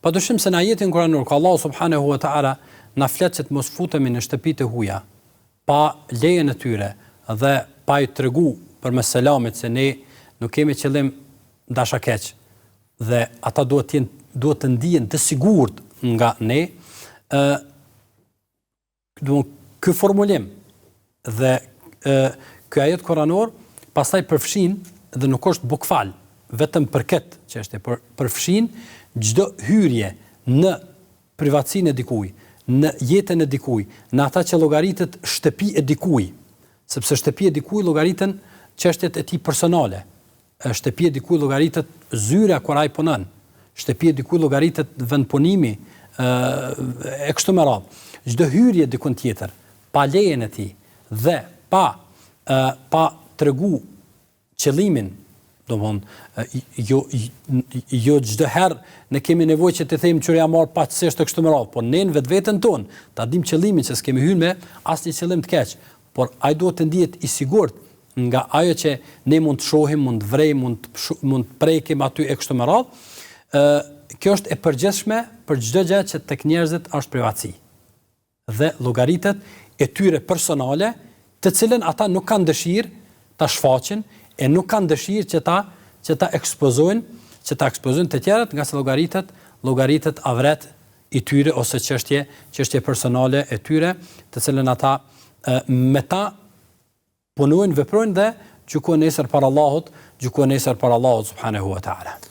Padyshim se në ajetin kuranor ka Allahu subhanahu wa taala na flet se të mos futemi në shtëpitë e huaja pa lejen e tyre dhe pa i tregu përmes selamit se ne nuk kemi qëllim dashakeq dhe ata duhet të ndihen të sigurt nga ne. Ky formulim dhe ky ajet kuranor pastaj përfshin dhe nuk është bukfal vetëm për këtë çështje, por përfshin çdo hyrje në privatësinë e dikujt, në jetën e dikujt, në ata që llogaritet shtëpi e dikujt, sepse shtëpia e dikujt llogariten çështjet e tij personale. Shtëpia e dikujt llogaritet zyra kur ai punon. Shtëpia e dikujt llogaritet vendpunimi e kështu me radhë. Çdo hyrje dikun tjetër pa lejen e tij dhe pa tregu qëllimin, jo çdo herë ne kemi nevojë që të themi që ja marr paçësisht të kështu me radhë, por ne në vetveten tonë ta dim qëllimin që s'kemi hyrë me asnjë qëllim të keq, por ai duhet të ndihet i sigurt nga ajo që ne mund të shohim, mund të vrejmë, mund të prekim aty e kështu me radhë. Kjo është e përgjithshme për çdo gjë që tek njerëzit është privatësi dhe llogaritet e tyre personale, të cilën ata nuk kanë dëshirë ta shfaqin e nuk kanë dëshirë që ta ekspozojnë të tjerët, nga se llogaritet avret i tyre ose çështje personale e tyre, të cilën ata me ta punojnë, veprojnë dhe gjykojnë nesër para Allahut subhanahu wa taala.